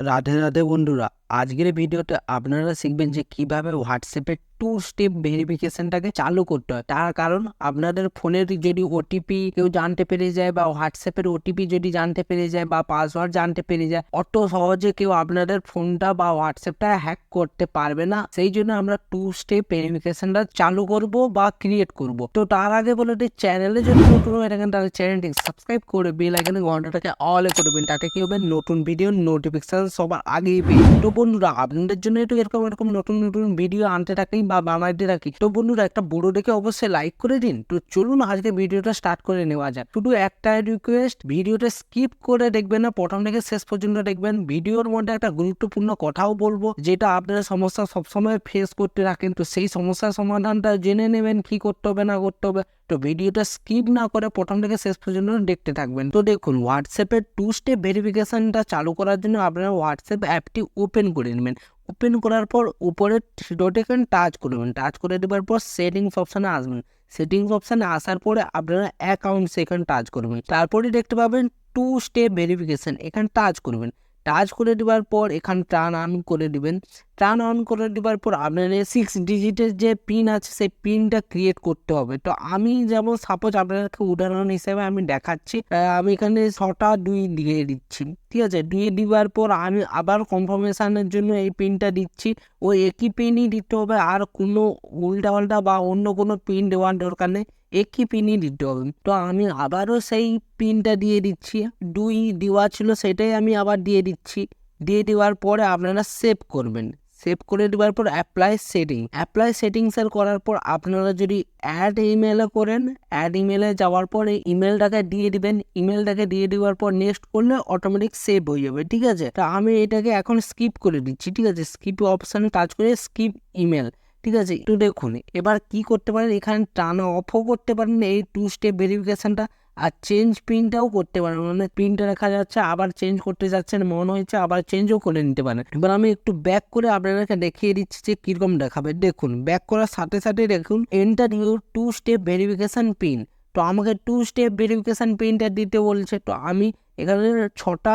রাধে রাধে বন্ধুরা, আজকের ভিডিওতে আপনারা শিখবেন যে কিভাবে হোয়াটসঅ্যাপে টু স্টেপ ভেরিফিকেশনটাকে চালু করতে হয়। তার কারণ আপনাদের ফোনের যদি ওটিপি কেউ জানতে পেরে যায় বা হোয়াটসঅ্যাপের ওটিপি যদি জানতে পেরে যায় বা পাসওয়ার্ড জানতে পেরে যায়, অত সহজে কেউ আপনাদের ফোনটা বা হোয়াটসঅ্যাপটা হ্যাক করতে পারবে না। সেই জন্য আমরা টু স্টেপ ভেরিফিকেশনটা চালু করব বা ক্রিয়েট করব। তো তার আগে বলে দিই, চ্যানেলে যদি নতুন হয়ে থাকেন তাহলে চ্যানেলটি সাবস্ক্রাইব করে বেল আইকনের ঘন্টাটাকে অলে করবেন। তাতে কি হবে, নতুন ভিডিও নোটিফিকেশন সবার আগেই পেয়ে। তো বন্ধুরা, আপনাদের জন্য একটু এরকম নতুন নতুন ভিডিও আনতে থাকি বা বানাইতে থাকি। তো বন্ধুরা, একটা বড় দেখে অবশ্যই লাইক করে দিন। তো চলুন আজকে ভিডিওটা স্টার্ট করে নেওয়া যাক। শুধু একটা রিকোয়েস্ট, ভিডিওটা স্কিপ করে দেখবেন না, প্রথম থেকে শেষ পর্যন্ত দেখবেন। ভিডিওর মধ্যে একটা গুরুত্বপূর্ণ কথাও বলবো, যেটা আপনারা সমস্যা সবসময় ফেস করতে থাকেন। তো সেই সমস্যার সমাধানটা জেনে নেবেন কি করতে হবে না করতে হবে। তো ভিডিওটা স্কিপ না করে প্রথম থেকে শেষ পর্যন্ত দেখতে থাকবেন। তো দেখুন, হোয়াটসঅ্যাপের টু স্টেপ ভেরিফিকেশনটা চালু করার জন্য আপনারা হোয়াটসঅ্যাপ অ্যাপটি ওপেন করে নেবেন। ওপেন করার পর উপরে ডট আইকন টাচ করবেন। টাচ করে দেওয়ার পর সেটিংস অপশানে আসবেন। সেটিংস অপশানে আসার পরে আপনারা অ্যাকাউন্ট সেখানে টাচ করবেন। তারপরে দেখতে পাবেন টু স্টেপ ভেরিফিকেশন, এখানে টাচ করবেন। টাচ করে দেওয়ার পর এখানে টার্ন অন করে দিবেন। টার্ন অন করে দেওয়ার পর আপনার 6 ডিজিটের যে পিন আছে সেই পিনটা ক্রিয়েট করতে হবে। তো আমি যেমন সাপোজ আপনাদেরকে উদাহরণ হিসেবে আমি দেখাচ্ছি, আমি এখানে 6টা 2 দিয়ে দিচ্ছি। ঠিক আছে, 2 দেওয়ার পর আমি আবার কনফার্মেশনের জন্য এই পিনটা দিচ্ছি। ওই একই পিনই দিতে হবে, আর কোনো উল্টাপাল্টা বা অন্য কোনো পিন দেওয়ার দরকার নেই, একই পিনই দিতে হবে। তো আমি আবারও সেই পিনটা দিয়ে দিচ্ছি, 2 দেওয়া ছিল সেটাই আমি আবার দিয়ে দিচ্ছি। দিয়ে দেওয়ার পরে আপনারা সেভ করবেন। সেভ করে দেওয়ার পর অ্যাপ্লাই সেটিংসের করার পর আপনারা যদি অ্যাড ইমেলে করেন, অ্যাড ইমেলে যাওয়ার পর এই ইমেলটাকে দিয়ে দিবেন। ইমেলটাকে দিয়ে দেওয়ার পর নেক্সট করলে অটোমেটিক সেভ হয়ে যাবে। ঠিক আছে, তো আমি এটাকে এখন স্কিপ করে দিচ্ছি। ঠিক আছে, স্কিপ অপশানে টাচ করে স্কিপ ইমেল। ঠিক আছে, একটু দেখুন এবার কি করতে পারেন, এখানে টার্ন অফও করতে পারেন এই টু স্টেপ ভেরিফিকেশনটা, আর চেঞ্জ পিনটাও করতে পারেন। মানে পিনটা দেখা যাচ্ছে আবার চেঞ্জ করতে যাচ্ছেন, মনে হয়েছে আবার চেঞ্জও করে নিতে পারেন। এবার আমি একটু ব্যাক করে আপনাদেরকে দেখিয়ে দিচ্ছি যে কিরকম দেখাবে। দেখুন, ব্যাক করার সাথে সাথে দেখুন enter your two step verification pin. তো আমাকে টু স্টেপ ভেরিফিকেশন পিনটা দিতে বলছে। তো আমি এখানে 6টা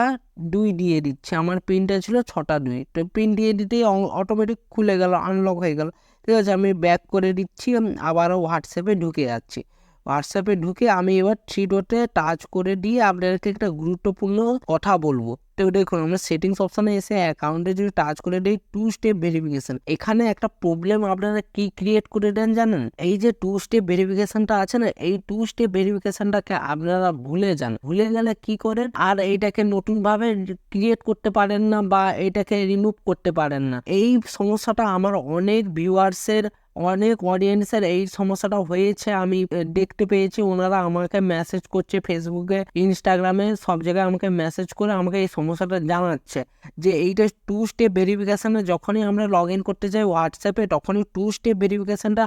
2 দিয়ে দিচ্ছি। আমার পিনটা ছিল 6টা 2। তো পিন দিয়ে দিতেই অটোমেটিক খুলে গেল, আনলক হয়ে গেল। ঠিক আছে, আমি ব্যাক করে দিচ্ছি, আবারও হোয়াটসঅ্যাপে ঢুকে যাচ্ছি। হোয়াটসঅ্যাপে ঢুকে আমি এবার থ্রি ডটে টাচ করে দিয়ে আপনাদেরকে একটা গুরুত্বপূর্ণ কথা বলবো। তো দেখুন, আমরা সেটিংস অপশানে এসে অ্যাকাউন্টে যদি টাচ করে দিই টু স্টেপ ভেরিফিকেশন, এখানে একটা প্রবলেম আপনারা কি ক্রিয়েট করে দেন জানেন? এই যে টু স্টেপ ভেরিফিকেশনটা আছে না, এই টু স্টেপ ভেরিফিকেশনটাকে আপনারা ভুলে যান। ভুলে গেলে কি করেন, আর এইটাকে নতুন ভাবে ক্রিয়েট করতে পারেন না বা এইটাকে রিমুভ করতে পারেন না। এই সমস্যাটা আমার অনেক ভিউয়ার্সের, অনেক অডিয়েন্সের এই সমস্যাটা হয়েছে, আমি দেখতে পেয়েছি। ওনারা আমাকে মেসেজ করছে ফেসবুকে, ইনস্টাগ্রামে, সব জায়গায় আমাকে মেসেজ করে আমাকে এই সমস্যাটা জানাচ্ছে যে এইটা টু স্টেপ ভেরিফিকেশনে যখনই আমরা লগ ইন করতে যাই হোয়াটসঅ্যাপে, তখনই টু স্টেপ ভেরিফিকেশনটা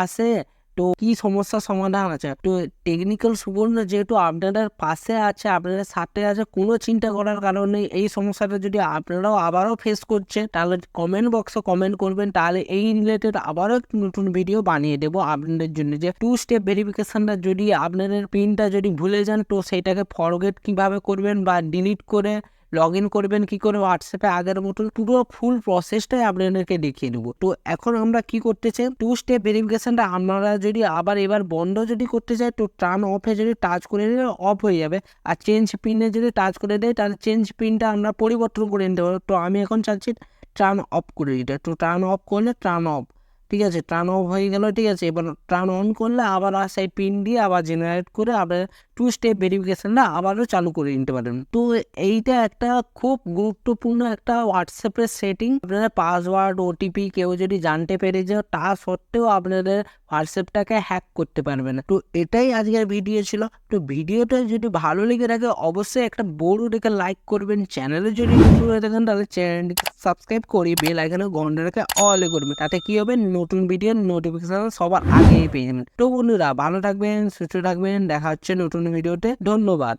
আসে। তো কি সমস্যার সমাধান আছে? তো টেকনিক্যাল সুবর্ণ যেহেতু আপনাদের পাশে আছে, আপনাদের সাথে আছে, কোনো চিন্তা করার কারণ নেই। এই সমস্যাটা যদি আপনারাও আবারও ফেস করছেন তাহলে কমেন্ট বক্সে কমেন্ট করবেন, তাহলে এই রিলেটেড আবারও একটু নতুন ভিডিও বানিয়ে দেবো আপনাদের জন্য। যে টু স্টেপ ভেরিফিকেশনটা যদি আপনাদের পিনটা যদি ভুলে যান, তো সেইটাকে ফরগেট কিভাবে করবেন বা ডিলিট করে লগ ইন করবেন কি করে হোয়াটসঅ্যাপে আগের মতন, পুরো ফুল প্রসেসটাই আপনাদেরকে দেখিয়ে দেবো। তো এখন আমরা কি করতে চাই, টু স্টেপ ভেরিফিকেশনটা আমরা যদি আবার এবার বন্ধ যদি করতে চাই, তো টার্ন অফে যদি টাচ করে দিলে অফ হয়ে যাবে। আর চেঞ্জ পিনে যদি টাচ করে দেয় তাহলে চেঞ্জ পিনটা আমরা পরিবর্তন করে নিতে পারবো। তো আমি এখন চাচ্ছি টার্ন অফ করে দিতে। তো টার্ন অফ করলে টার্ন অফ, ঠিক আছে, টার্ন অফ হয়ে গেল। ঠিক আছে, এবার টার্ন অন করলে আবার সেই পিন দিয়ে আবার জেনারেট করে আবার টু স্টেপ ভেরিফিকেশনটা আবারও চালু করে নিতে পারেন। তো এইটা একটা খুব গুরুত্বপূর্ণ একটা হোয়াটসঅ্যাপের সেটিং। আপনাদের পাসওয়ার্ড ওটিপি কেউ যদি জানতে পেরে যায়, তা সত্ত্বেও আপনাদের হোয়াটসঅ্যাপটাকে হ্যাক করতে পারবে না। তো এটাই আজকের ভিডিও ছিল। তো ভিডিওটা যদি ভালো লেগে থাকে অবশ্যই একটা বড় দেখে লাইক করবেন। চ্যানেলে যদি নতুন হয়ে থাকেন তাহলে চ্যানেলটিকে সাবস্ক্রাইব করে বেল আইকনে ঘন্টাটাকে অলে করবেন। তাতে কি হবে, নতুন ভিডিওর নোটিফিকেশন সবার আগেই পেয়ে যাবেন। তো বন্ধুরা, ভালো থাকবেন, সুস্থ থাকবেন, দেখা হচ্ছে নতুন ভিডিওতে। ধন্যবাদ।